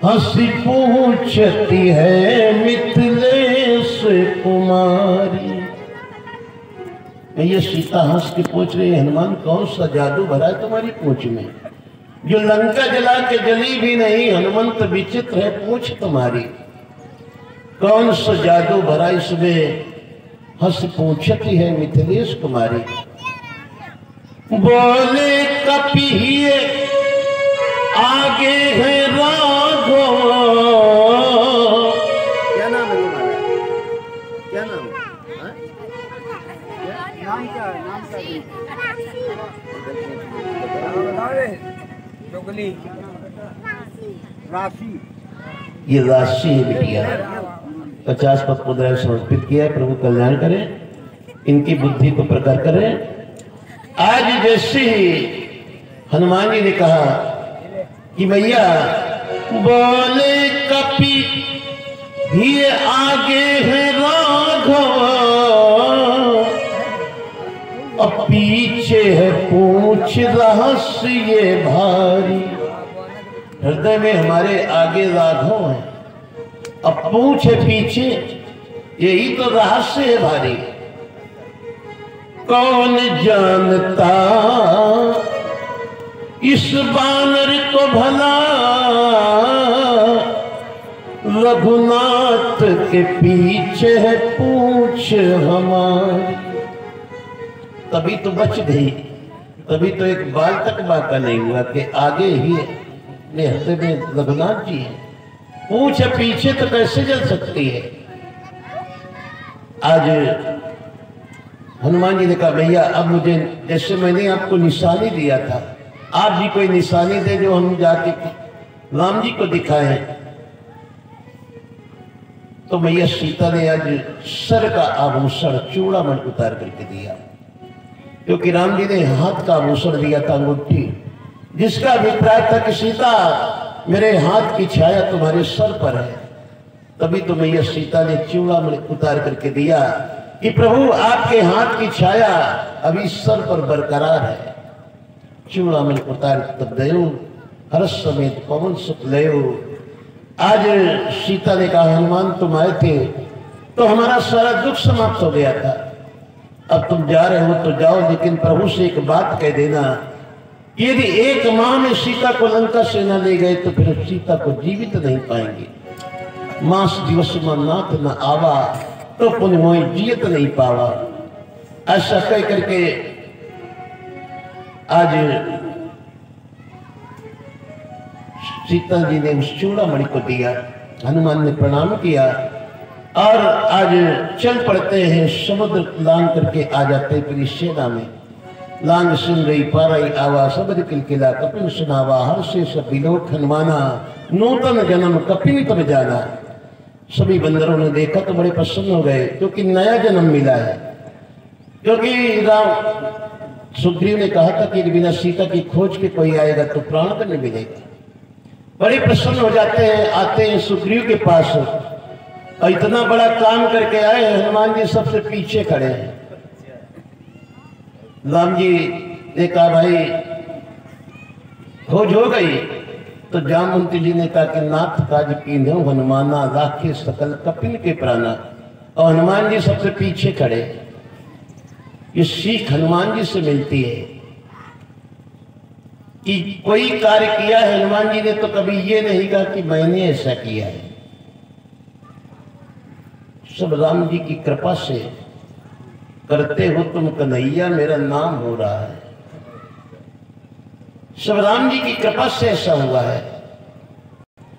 हंसी पूछती है मिथिलेश कुमारी। ये सीता हंस के पूछ रही है, हनुमान कौन सा जादू भरा है तुम्हारी पूंछ में, जो लंका जला के जली भी नहीं। हनुमंत विचित्र है पूंछ तुम्हारी, कौन सा जादू भरा इसमें। हंस पूछती है मिथिलेश कुमारी। बोले कपिहिए आगे है राघव। क्या नाम है तुम्हारा? क्या नाम है? नाम क्या है? नाम क्या? राशि। ये राशि है बिटिया, 50 पद मुद्राएं समर्पित किया है। प्रभु कल्याण करें, इनकी बुद्धि को प्रकट करें। आज जैसे हनुमान जी ने कहा कि भैया बोले कपि भी आगे है राघव और पीछे है पूछ रहस्य भारी। हृदय में हमारे आगे राघव है, अब पूछ है पीछे, यही तो रहस्य है भारी। कौन जानता इस बानर को भला, रघुनाथ के पीछे है पूछ हमारी। तभी तो बच गई, तभी तो एक बाल तक बाका नहीं हुआ कि आगे ही अपने हृदय में रघुनाथ जी है, पूछ पीछे तो कैसे जल सकती है। आज हनुमान जी ने कहा भैया अब मुझे, जैसे मैंने आपको निशानी दिया था, आप भी कोई निशानी दे जो हम जाके राम जी को दिखाएं। तो भैया सीता ने आज सर का आभूषण चूड़ामणि उतार करके दिया, क्योंकि राम जी ने हाथ का आभूषण दिया था अंगूठी, जिसका अभिप्राय था कि सीता मेरे हाथ की छाया तुम्हारे सर पर है। तभी तो मैया सीता ने चूड़ामणि उतार करके दिया कि प्रभु आपके हाथ की छाया अभी सर पर बरकरार है। चूड़ामणि उतार तब दयो हर्ष समेत पवन सुत लयो। आज सीता ने कहा हनुमान तुम आए थे तो हमारा सारा दुख समाप्त हो गया था, अब तुम जा रहे हो तो जाओ, लेकिन प्रभु से एक बात कह देना, यदि 1 माह में सीता को लंका से न ले गए तो फिर सीता को जीवित नहीं पाएंगे। मास दिवस में नाथ न आवा तो पुण्य मोहि जियत नहीं पावा। ऐसा कह करके आज सीता जी ने उस चूड़ामणि को दिया। हनुमान ने प्रणाम किया और आज चल पड़ते हैं। समुद्र लांग करके आ जाते हैं पूरी सेना में। लांग सुन गई पाराई आवा सबद किलकिला कपिल सुनावा, हर से सब विलोक हनुमाना, नूतन जन्म कपिल तब जाना। सभी बंदरों ने देखा तो बड़े प्रसन्न हो गए, क्योंकि नया जन्म मिला है। क्योंकि राम सुग्रीव ने कहा था कि बिना सीता की खोज के कोई आएगा तो प्राण करने मिलेगा। बड़े प्रसन्न हो जाते हैं, आते हैं सुग्रीव के पास और इतना बड़ा काम करके आए हैं। हनुमान जी सबसे पीछे खड़े हैं। राम जी ने कहा भाई खोज हो गई, तो जामवंती जी ने कहा कि नाथ काज कीन्हो हनुमाना, राखे सकल कपिल के प्राणा। और हनुमान जी सबसे पीछे खड़े। ये सीख हनुमान जी से मिलती है कि कोई कार्य किया है हनुमान जी ने तो कभी ये नहीं कहा कि मैंने ऐसा किया है। सब राम जी की कृपा से करते हो तुम कन्हैया, मेरा नाम हो रहा है। सब राम जी की कृपा से ऐसा हुआ है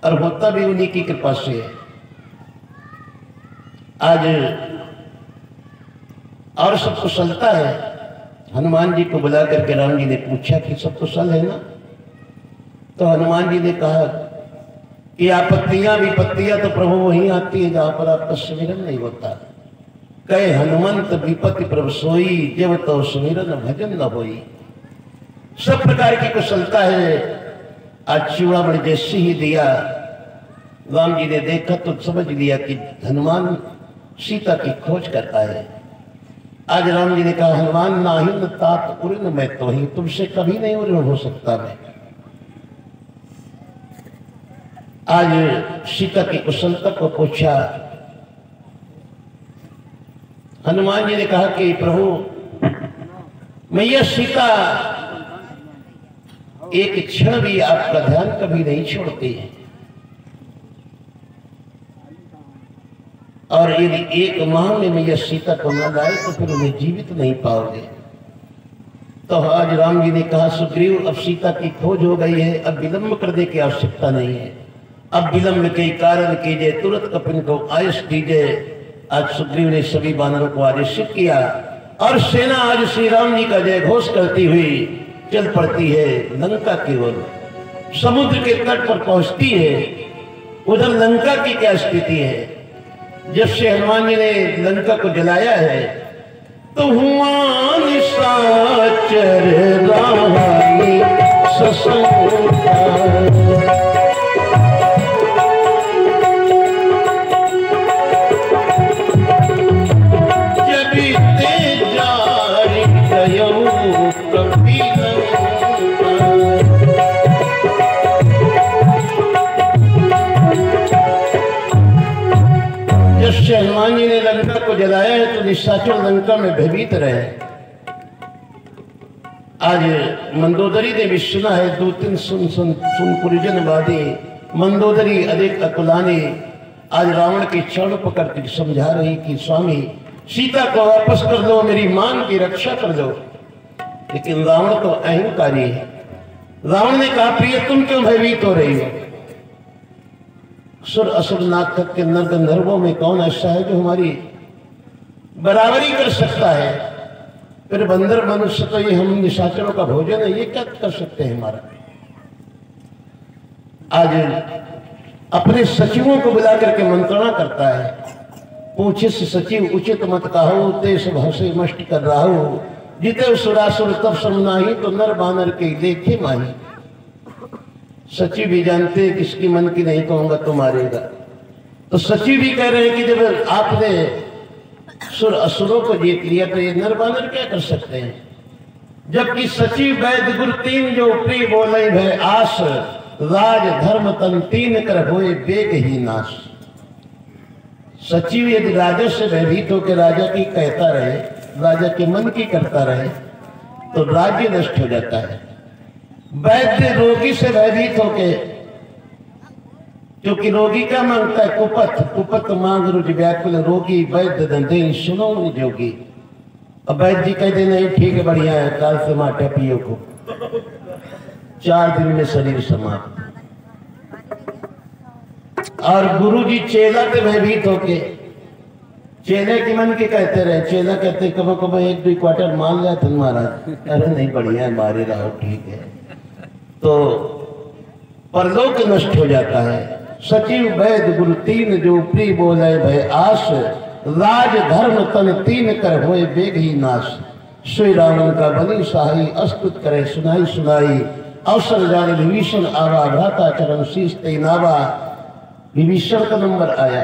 और होता भी उन्हीं की कृपा से है। आज और सब कुशलता है। हनुमान जी को बुला करके राम जी ने पूछा कि सब कुशल है ना? तो हनुमान जी ने कहा कि आपत्तियां विपत्तियां तो प्रभु वहीं आती है जहां पर आपका सुमिरन नहीं होता। कहे हनुमंत विपत्ति प्रभु सोई, जब तो सुमिरन भजन न होई। सब प्रकार की कुशलता है। आज चूड़ामणि जैसे ही दिया, राम जी ने देखा तो समझ लिया कि हनुमान सीता की खोज करता है। आज राम जी ने कहा हनुमान नाहिन तात उऋण मैं तो ही, तुमसे कभी नहीं उऋण हो सकता मैं। आज सीता की कुशलता को पूछा। हनुमान जी ने कहा कि प्रभु मैया सीता एक क्षण भी आपका ध्यान कभी नहीं छोड़ती है, और यदि एक माह में मैया सीता को न लाए तो फिर उन्हें जीवित नहीं पाओगे। तो आज राम जी ने कहा सुग्रीव अब सीता की खोज हो गई है, अब विलंब करने की आवश्यकता नहीं है, अब विलंब के कारण कीजिए, तुरंत कपिन को आदेश दीजिए। आज सुग्रीव ने सभी वानरों को आदेशित किया और सेना आज श्री राम जी का जय घोष करती हुई चल पड़ती है लंका की ओर। समुद्र के तट पर पहुंचती है। उधर लंका की क्या स्थिति है? जब से हनुमान जी ने लंका को जलाया है तो हुआ निशाचर रानी ससुरा। जब तेजारी गयो कभी हनुमान जी ने लंका को जलाया है तो निशाचर लंका में भयभीत रहे। आज मंदोदरी ने भी सुना है, दो तीन सुन पुरिजन वादी मंदोदरी अधिक अकुलानी आज रावण के चरण पकड़ के समझा रही कि स्वामी सीता को वापस कर दो, मेरी मान की रक्षा कर दो। लेकिन रावण तो अहंकारी है। रावण ने कहा प्रिय तुम क्यों भयभीत हो रही हो? सुर असुर नाटक के नर गंधर्वों में कौन ऐसा है जो हमारी बराबरी कर सकता है? फिर बंदर मनुष्य तो ये हम निशाचरों का भोजन है, ये क्या कर सकते हैं हमारा? आज अपने सचिवों को बुला करके मंत्रणा करता है, पूछे से सचिव उचित मत कहो, ते सब हंसे मष्ट कर रहा जीते सुरासुर तब समनाही, तो नर बानर के देखे माही। सचिव भी जानते हैं किसकी मन की नहीं कहूंगा तो मारेगा। तो सचिव भी कह रहे हैं कि जब आपने सुर असुरों को जीत लिया तो ये नर बानर क्या कर सकते हैं? जबकि सचिव वैद्य गुरु तीन जो प्रिय बोले भय आस, राज धर्म तन तीन कर होए बेग ही नाश। सचिव यदि राजा से भयभीत होकर राजा की कहता रहे, राजा के मन की करता रहे तो राज्य नष्ट हो जाता है। वैद्य रोगी से भयभीत होके, क्योंकि रोगी क्या मांगता है? कुपथ कुपथ मांग रुज व्याकुल रोगी, वैद्य दंदे सुनो जोगी। अब वैद्य जी कहते नहीं ठीक है बढ़िया है, काल से माटे पियो को, 4 दिन में शरीर समाप्त। और गुरु जी चेला से भयभीत होके, चेले की मन के कहते रहे, चेला कहते कबो कबो 1-2 क्वार्टर मान लिया था महाराज, अरे नहीं बढ़िया है मारे रहो ठीक है, तो परलोक नष्ट हो जाता है। सचिव वैद्य गुरु तीन जो प्रिय बोले भय आस, राज धर्म तन तीन कर होए बेग ही नाश। श्री रावण का बलि सहाई, अस्तुत करे सुनाई सुनाई, अवसर जाने विभीषण आवा, भ्राता चरण शीश ते नावा। विभीषण का नंबर आया,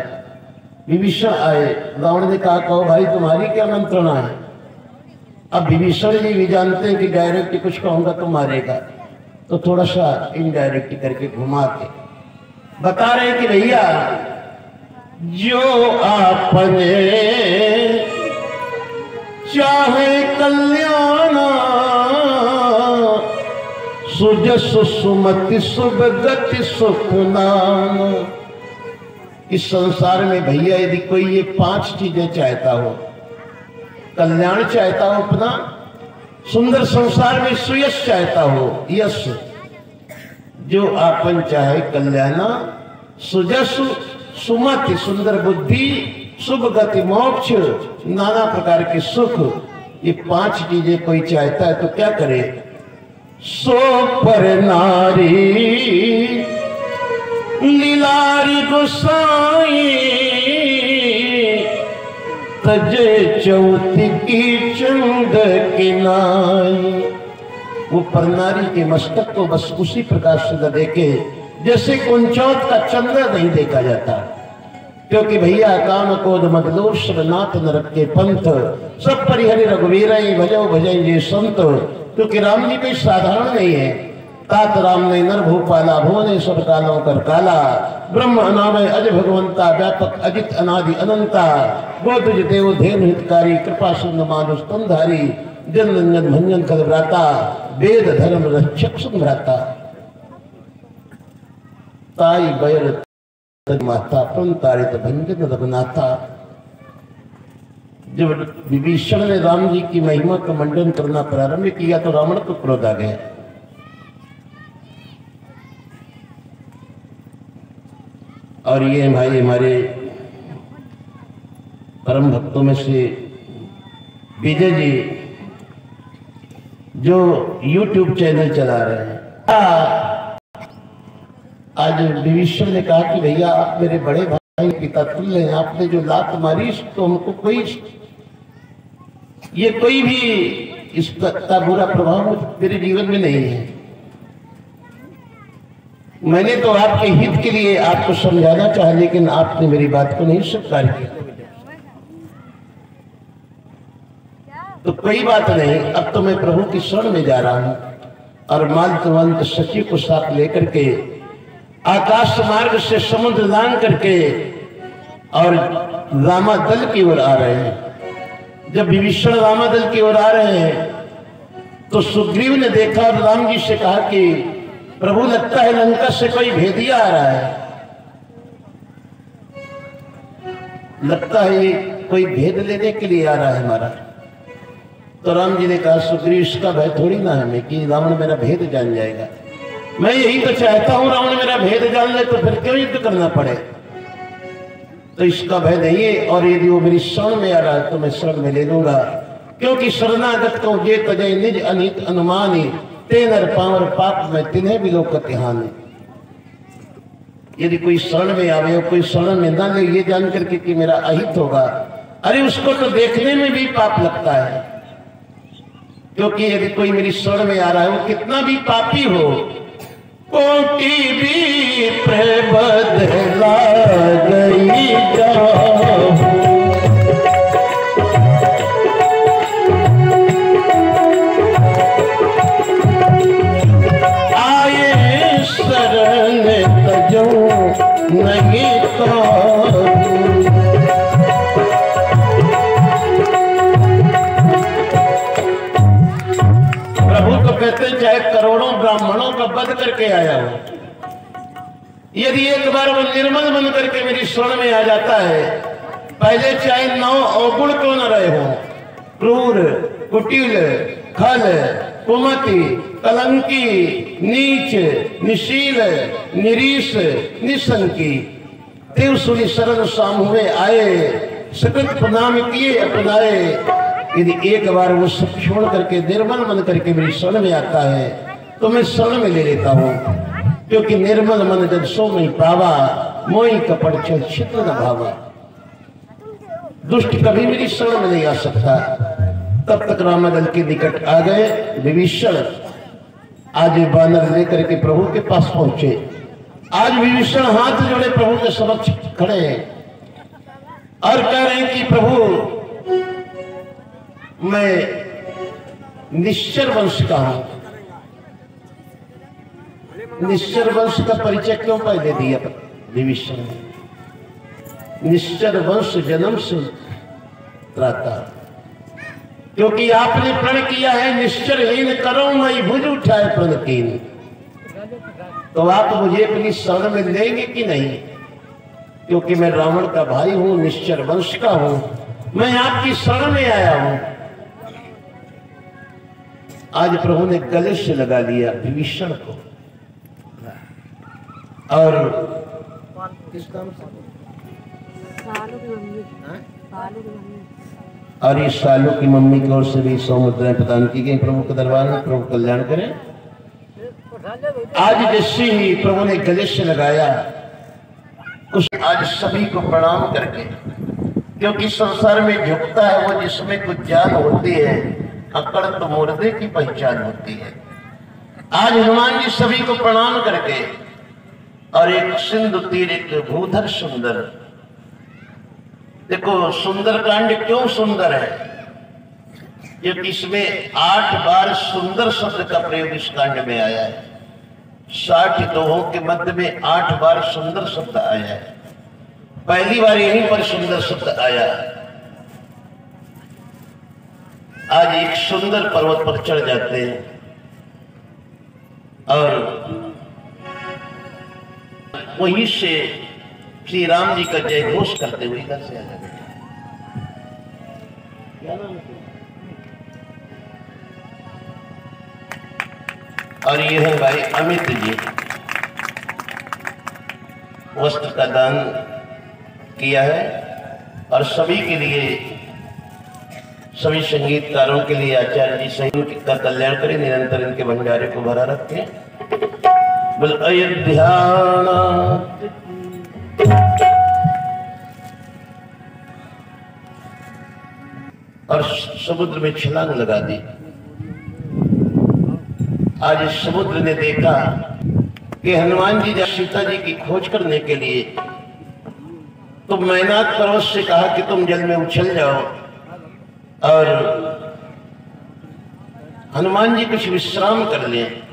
विभीषण आए। रावण ने कहा कहो भाई तुम्हारी क्या मंत्रणा है? अब विभीषण जी भी जानते हैं कि डायरेक्ट कुछ कहूंगा तो मारेगा, तो थोड़ा सा इनडायरेक्ट करके घुमा के बता रहे कि भैया जो आपने चाहे कल्याण, सुजस सुमति शुभ गति सुख नाम। इस संसार में भैया यदि कोई ये 5 चीजें चाहता हो, कल्याण चाहता हो अपना, सुंदर संसार में सुयश चाहता हो, यश जो आपन चाहे कल्याण, सुजस सुमति सुंदर बुद्धि, शुभ गति मोक्ष, नाना प्रकार के सुख, ये 5 चीजें कोई चाहता है तो क्या करे? सो पर नारी लीलारी गोसाई, तजे चौथी की चंद किनाई। वो परनारी के मस्तक को बस उसी प्रकार से देखे जैसे कुंचौत का चंद्र नहीं देखा जाता, क्योंकि भैया काम क्रोध मदलोर नाथ नरक के पंथ, सब परिहरि रघुवीर भजो भजन ये संत। क्योंकि राम जी कोई साधारण नहीं है, तात राम ने नर भूपाला भुवनेश्वर कालों कर काला ब्रह्म अनामय अज भगवंता व्यापक अजित अनादि अनंता गोदुज देव धेनु हितकारी कृपा सिंधु मानुष स्तनधारी जन रंजन भंजन कल भ्राता वेद धर्म रक्षक संभ्राता ताई बैर माता पंतारित भंजन रघुनाथा। जब विभीषण ने राम जी की महिमा का मंडन करना प्रारंभ किया तो रावण को क्रोध आ गया। और ये भाई हमारे परम भक्तों में से विजय जी जो YouTube चैनल चला रहे हैं, आज विभीषण ने कहा कि भैया आप मेरे बड़े भाई पिता तुल्य हैं, आपने जो लात मारी तो हमको कोई भी इसका बुरा प्रभाव मेरे जीवन में नहीं है। मैंने तो आपके हित के लिए आपको समझाना चाहा, लेकिन आपने मेरी बात को नहीं स्वीकार किया। तो कोई बात नहीं, अब तो मैं प्रभु की शरण में जा रहा हूं और मालतवंत सचिव को साथ लेकर के आकाश मार्ग से समुद्र दान करके और रामादल की ओर आ रहे हैं। जब विभीषण रामादल की ओर आ रहे हैं तो सुग्रीव ने देखा और राम जी से कहा कि प्रभु लगता है लंका से कोई भेदिया आ रहा है, लगता है कोई भेद लेने के लिए आ रहा है हमारा। तो राम जी ने कहा सुग्रीव इसका भय थोड़ी ना हमें कि रावण मेरा भेद जान जाएगा, मैं यही तो चाहता हूं रावण मेरा भेद जान ले तो फिर क्यों युद्ध करना पड़े, तो इसका भय नहीं है। और यदि वो मेरी शरण में आ रहा है तो मैं शरण में ले लूंगा, क्योंकि शरणागत को जे तजय निज अनित अनुमानी तेनर पावर पाप में तिन्हें भी लोग हानि। यदि कोई शरण में आवे और कोई शरण में ना ले ये जान करके कि मेरा अहित होगा, अरे उसको तो देखने में भी पाप लगता है, क्योंकि यदि कोई मेरी शरण में आ रहा है वो कितना भी पापी हो, कोटि भी प्रबदला गई जाओ आए शरण तजो नहीं तो कहते चाहे करोड़ों ब्राह्मणों का वध करके आया हो, यदि एक बार वो निर्मल बन करके मेरी शरण में आ जाता है, पहले चाहे 9 अवगुण क्यों न रहे हो, क्रूर, कुटिल, खल, कुमति, कलंकी, नीच, निशील, निरीश, निसंकी, देव सुनी शरण शाम हुए आए, सकृत प्रणाम किए अपनाए। यदि एक बार वो सब छोड़ करके निर्मल मन करके मेरी शरण में आता है तो मैं शरण में ले लेता हूँ, क्योंकि निर्मल मन जब सो नहीं पावा मोई कपड़ छल छिद्र न भावा। दुष्ट कभी मेरी शरण में नहीं आ सकता। तब तक रामादल के निकट आ गए विभीषण। आज बानर लेकर के प्रभु के पास पहुंचे। आज विभीषण हाथ जोड़े प्रभु के समक्ष खड़े हैं और कह रहे हैं कि प्रभु मैं निश्चर वंश का हूं। निश्चर वंश का परिचय क्यों पहले दिया विभीषण ने? निश्चर वंश जन्म से त्राता, क्योंकि आपने प्रण किया है निश्चरहीन करो मैं भुज उठाए प्रण कीन। तो आप मुझे अपनी शरण में लेंगे कि नहीं? क्योंकि मैं रावण का भाई हूं, निश्चर वंश का हूं, मैं आपकी शरण में आया हूं। आज प्रभु ने गले से लगा लिया विभीषण को और किस नाम से? और इस सालू की मम्मी की ओर से भी 100 मुद्राएं प्रदान की गई प्रभु के दरबार में। प्रभु कल्याण करें। आज जैसे ही प्रभु ने गले से लगाया उस आज सभी को प्रणाम करके, क्योंकि संसार में झुकता है वो जिसमें कुछ जान होती है, अकड़ तो मुर्दे की पहचान होती है। आज हनुमान जी सभी को प्रणाम करके और एक सिंधु तीर एक भूधर सुंदर। देखो सुंदर कांड क्यों सुंदर है? क्योंकि इसमें 8 बार सुंदर शब्द का प्रयोग इस कांड में आया है। 60 दोहों के मध्य में 8 बार सुंदर शब्द आया है। पहली बार यहीं पर सुंदर शब्द आया। आज एक सुंदर पर्वत पर चढ़ जाते हैं और वहीं से श्री राम जी का जय घोष करते हुए इधर से आ जाते। क्या नाम है? और ये है भाई अमित जी, वस्त्र का दान किया है और सभी के लिए, सभी संगीतकारों के लिए आचार्य जी सही का कल्याण करें, निरंतर इनके भंडारे को भरा रखें। बोल अयोध्या और समुद्र में छलांग लगा दी। आज इस समुद्र ने देखा कि हनुमान जी जब सीता जी की खोज करने के लिए तो मैनाक पर्वत से कहा कि तुम जल में उछल जाओ और हनुमान जी कुछ विश्राम कर लें।